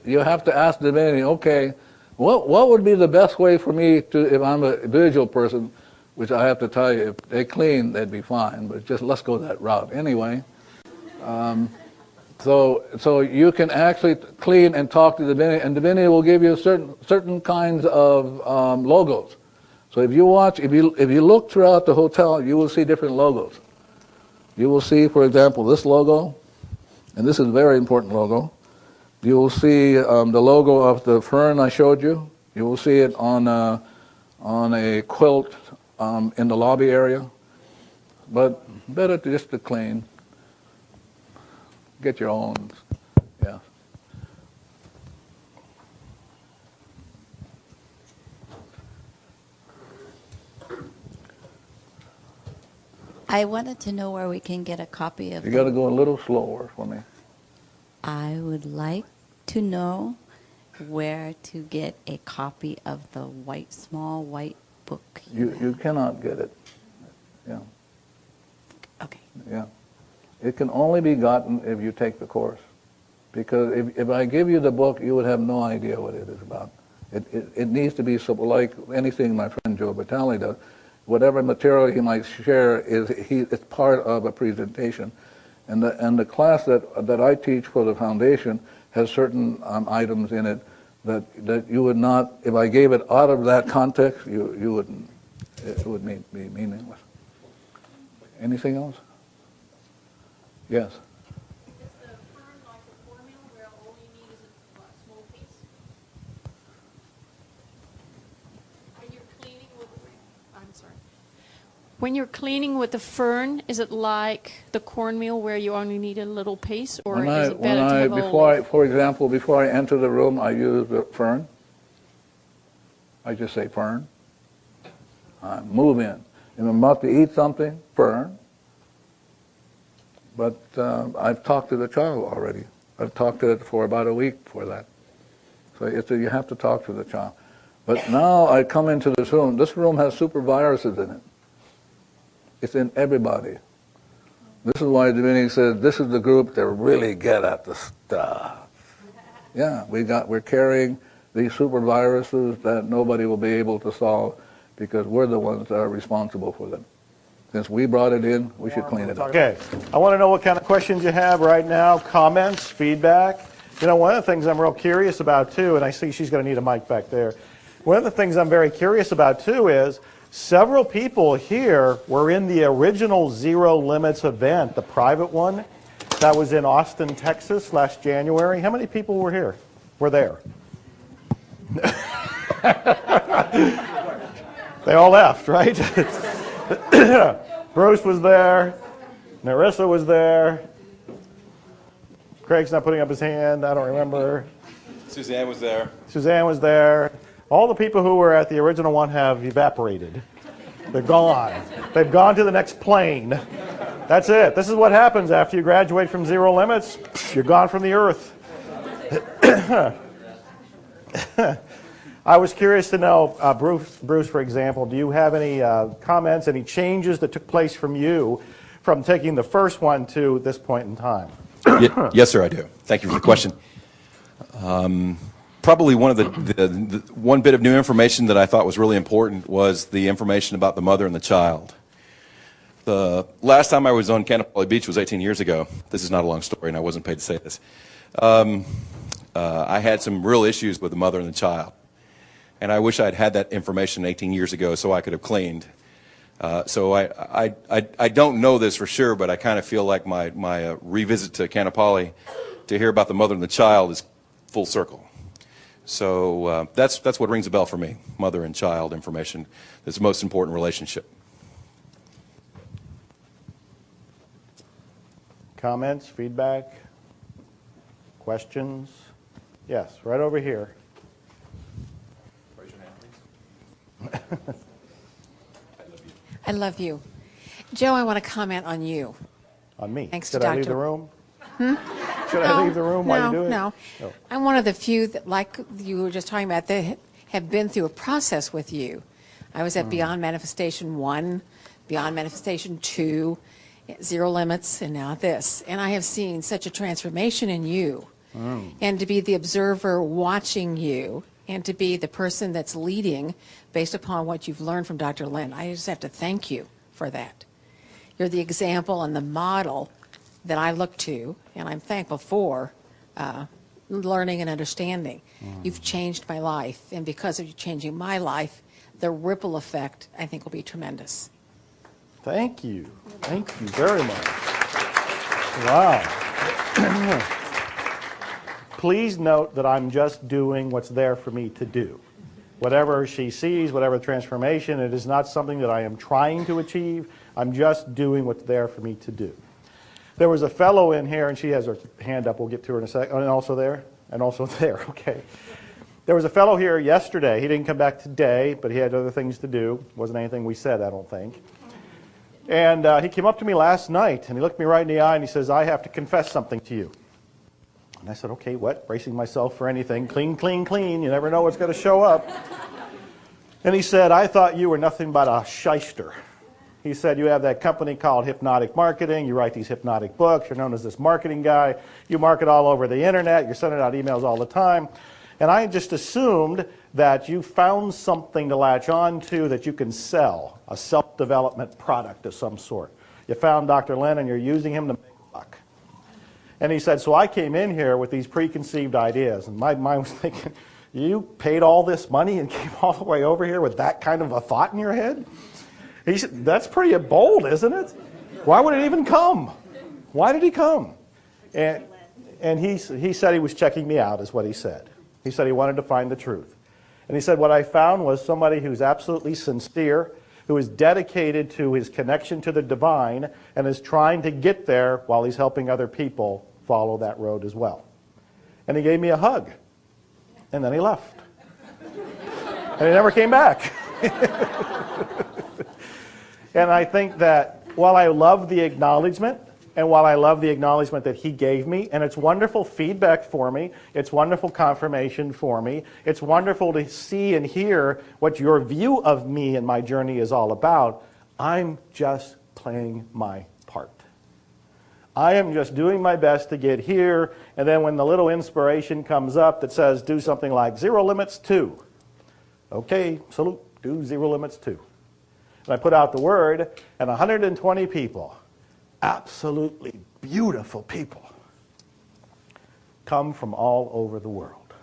You have to ask divinity, okay, what would be the best way for me to, if I'm a visual person, which I have to tell you, if they clean, they'd be fine, but just let's go that route anyway. So you can actually clean and talk to divinity, and divinity will give you certain kinds of logos. So if you look throughout the hotel, you will see different logos. You will see, for example, this logo, and this is a very important logo. You will see the logo of the fern I showed you. You will see it on a quilt in the lobby area. But better just to clean. Get your own. Yeah. I wanted to know where we can get a copy of. You got to go a little slower for me. I would like to know where to get a copy of the small white book. You cannot get it. Yeah. Okay. Yeah. It can only be gotten if you take the course. Because if I give you the book, you would have no idea what it is about. It needs to be like anything my friend Joe Vitaly does. Whatever material he might share it's part of a presentation, and the class that I teach for the foundation has certain items in it that you would not, if I gave it out of that context, you wouldn't. It would be meaningless. Anything else? Yes. When you're cleaning with the fern, is it like the cornmeal where you only need a little piece, or is it better to have all? For example, before I enter the room, I use the fern. I just say fern. I move in. If I'm about to eat something, fern. But I've talked to the child already. I've talked to it for about a week before that. So you have to talk to the child. But now I come into this room. This room has super viruses in it. It's in everybody. This is why Divinity says this is the group that really get at the stuff. Yeah, we're carrying these super viruses that nobody will be able to solve because we're the ones that are responsible for them. Since we brought it in, we should clean it up. Okay, I want to know what kind of questions you have right now, comments, feedback. You know, one of the things I'm real curious about too, and I see she's going to need a mic back there. One of the things I'm very curious about too is several people here were in the original Zero Limits event, the private one that was in Austin, Texas last January. How many people were here? Were there? They all left, right? Bruce was there. Narissa was there. Craig's not putting up his hand. I don't remember. Suzanne was there. Suzanne was there. All the people who were at the original one have evaporated. They're gone. They've gone to the next plane. That's it. This is what happens after you graduate from Zero Limits. You're gone from the earth. I was curious to know, Bruce, for example, do you have any comments, any changes that took place from you from taking the first one to this point in time? Yes, sir, I do. Thank you for the question. Probably one of the one bit of new information that I thought was really important was the information about the mother and the child. The last time I was on Canopoli Beach was 18 years ago. This is not a long story, and I wasn't paid to say this. I had some real issues with the mother and the child, and I wish I'd had that information 18 years ago so I could have cleaned. So I don't know this for sure, but I kind of feel like my revisit to Canopoli to hear about the mother and the child is full circle. So that's what rings a bell for me, mother and child information. It's the most important relationship. Comments, feedback, questions? Yes, right over here. Raise your hand, please. I love you. Joe, I want to comment on you. On me? Thanks Should to I leave Dr. the room? Hmm? Should I leave the room while you do it? No. Oh. I'm one of the few that, like you were just talking about, that have been through a process with you. I was at Beyond Manifestation 1, Beyond Manifestation 2, Zero Limits, and now this. And I have seen such a transformation in you. And to be the observer watching you, and to be the person that's leading based upon what you've learned from Dr. Lin. I just have to thank you for that. You're the example and the model that I look to, and I'm thankful for learning and understanding. You've changed my life, and because of you changing my life, the ripple effect, I think, will be tremendous. Thank you. Thank you very much. Wow. Please note that I'm just doing what's there for me to do. Whatever she sees, whatever transformation, it is not something that I am trying to achieve. I'm just doing what's there for me to do. There was a fellow in here, and she has her hand up. We'll get to her in a second. And also there? And also there. Okay. There was a fellow here yesterday. He didn't come back today, but he had other things to do. Wasn't anything we said, I don't think. And he came up to me last night, and he looked me right in the eye, and he says, I have to confess something to you. And I said, okay, what? Bracing myself for anything. Clean, clean, clean. You never know what's going to show up. And he said, I thought you were nothing but a shyster. He said, you have that company called Hypnotic Marketing. You write these hypnotic books. You're known as this marketing guy. You market all over the internet. You're sending out emails all the time. And I just assumed that you found something to latch on to that you can sell, a self-development product of some sort. You found Dr. Lin, and you're using him to make a buck. And he said, so I came in here with these preconceived ideas. And my mind was thinking, you paid all this money and came all the way over here with that kind of a thought in your head? He said, that's pretty bold, isn't it? Why would it even come? Why did he come? And he said he was checking me out, is what he said. He said he wanted to find the truth. And he said, what I found was somebody who's absolutely sincere, who is dedicated to his connection to the divine, and is trying to get there while he's helping other people follow that road as well. And he gave me a hug. And then he left. And he never came back. And I think that while I love the acknowledgement, and while I love the acknowledgement that he gave me, and it's wonderful feedback for me, it's wonderful confirmation for me, it's wonderful to see and hear what your view of me and my journey is all about, I'm just playing my part. I am just doing my best to get here, and then when the little inspiration comes up that says do something like Zero Limits 2. Okay, salute, do Zero Limits 2. And I put out the word, and 120 people, absolutely beautiful people, come from all over the world.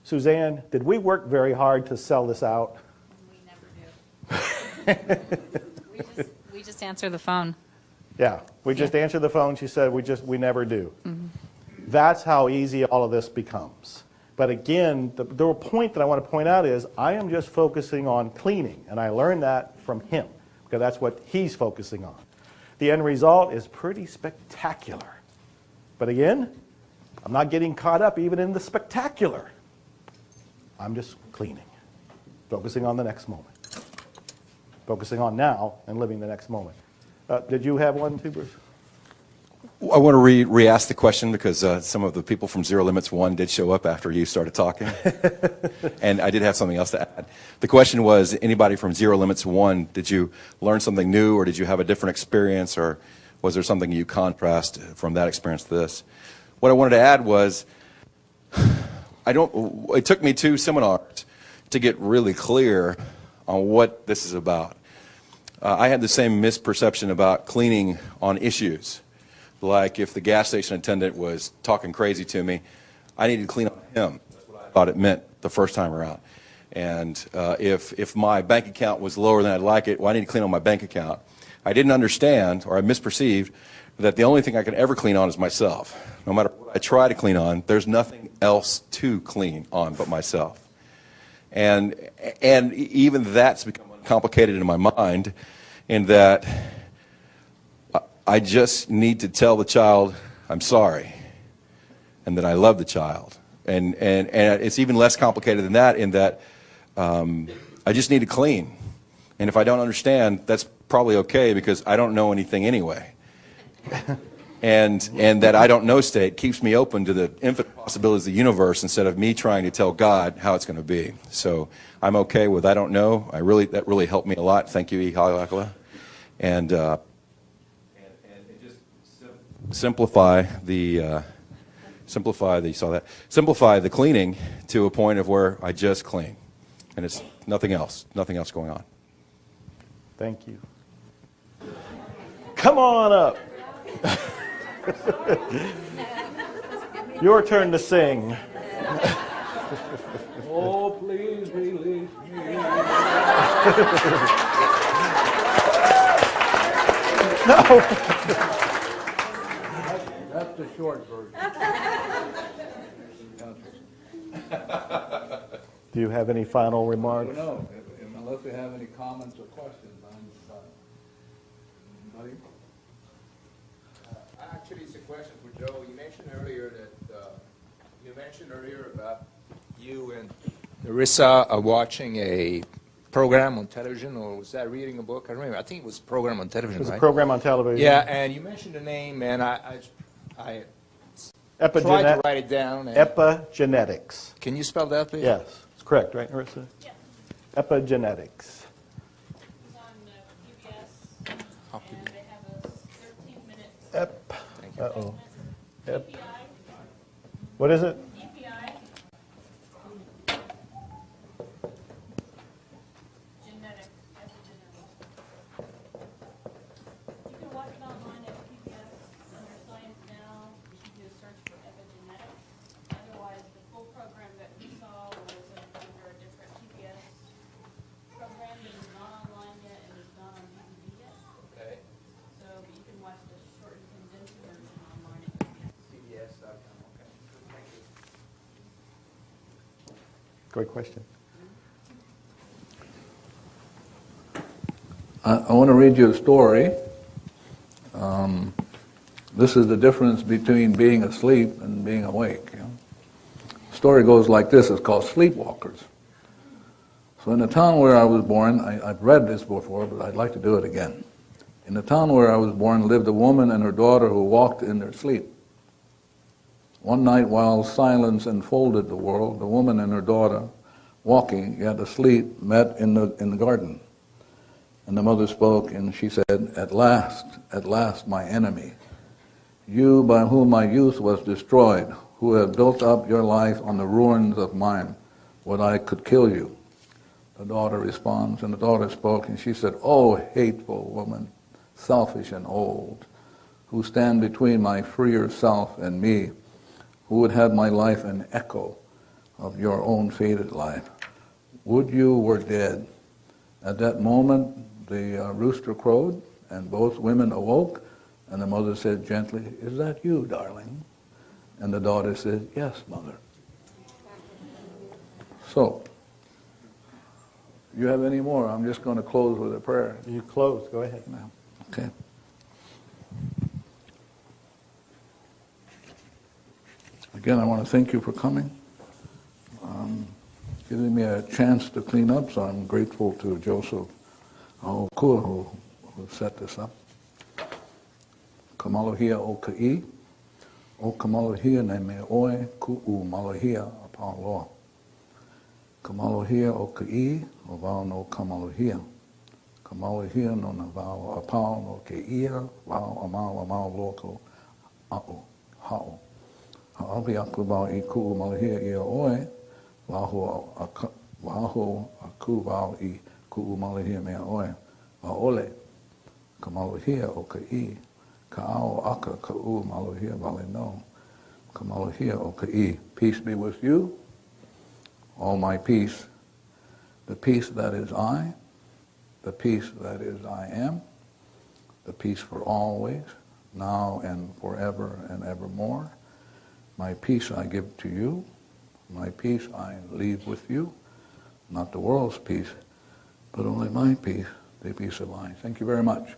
Suzanne, did we work very hard to sell this out? We never do. we just answer the phone. Yeah, we just answer the phone. She said we never do. That's how easy all of this becomes. But again, the point that I want to point out is I am just focusing on cleaning, and I learned that from him because that's what he's focusing on. The end result is pretty spectacular. But again, I'm not getting caught up even in the spectacular. I'm just cleaning, focusing on the next moment, focusing on now and living the next moment. Did you have one too, Bruce? I want to re-ask the question because some of the people from Zero Limits 1 did show up after you started talking. And I did have something else to add. The question was, anybody from Zero Limits 1, did you learn something new, or did you have a different experience, or was there something you contrast from that experience to this? What I wanted to add was, it took me 2 seminars to get really clear on what this is about. I had the same misperception about cleaning on issues. Like if the gas station attendant was talking crazy to me, I needed to clean on him. That's what I thought it meant the first time around. And if my bank account was lower than I'd like it, well, I need to clean on my bank account. I didn't understand, or I misperceived, that the only thing I could ever clean on is myself. No matter what I try to clean on, there's nothing else to clean on but myself. And even that's become complicated in my mind, in that I just need to tell the child I'm sorry and that I love the child. And it's even less complicated than that, in that I just need to clean. And if I don't understand, that's probably okay, because I don't know anything anyway. and that I don't know state keeps me open to the infinite possibilities of the universe, instead of me trying to tell God how it's going to be. So I'm okay with I don't know. That really helped me a lot. Thank you, Ihaliakala. And just simplify the cleaning to a point of where I just clean, and it's nothing else going on. Thank you. Come on up. Your turn to sing. Oh, please release me. No. That's the short version. Do you have any final remarks? No, unless you have any comments or questions. Anybody? Actually, it's a question for Joe. You mentioned earlier about you and Larissa are watching a program on television, or was that reading a book? I don't remember. I think it was a program on television. It was right? a program on television. Yeah, and you mentioned the name, and I tried to write it down. Epigenetics. Can you spell that, please? Yes, it's correct, right, Larissa? Yes. Epigenetics. Uh-oh. What is it? Great question. I want to read you a story. This is the difference between being asleep and being awake. You know? The story goes like this. It's called Sleepwalkers. So in the town where I was born, I've read this before, but I'd like to do it again. In the town where I was born lived a woman and her daughter who walked in their sleep. One night while silence enfolded the world, the woman and her daughter, walking yet asleep, met in the garden. And the mother spoke, and she said, at last, my enemy, you by whom my youth was destroyed, who have built up your life on the ruins of mine, would I could kill you. The daughter responds, and the daughter spoke, and she said, oh, hateful woman, selfish and old, who stand between my freer self and me, who would have my life an echo of your own faded life. Would you were dead. At that moment, the rooster crowed, and both women awoke, and the mother said gently, is that you, darling? And the daughter said, yes, mother. So, you have any more? I'm just going to close with a prayer. You close. Go ahead now. Okay. Again, I want to thank you for coming, giving me a chance to clean up, so I'm grateful to Joseph Aokua who set this up. Kamalohia o ka'i, o kamalohia ne me oe ku'u malohia apau loa. Kamalohia o ka'i, o vau no kamalohia. Kamalohia no na vau apau no ke ia, vau amau loko a'u, ha'u. Ha'awi aku wau I ku malahia I oe, waho aku wau I ku malahia mea oe, ole, ka malahia o ka I, ka ao aka ka u malahia wale no, ka malahia o ka I. Peace be with you, all my peace, the peace that is I, the peace that is I am, the peace for always, now and forever and evermore. My peace I give to you, my peace I leave with you, not the world's peace, but only my peace, the peace of I. Thank you very much.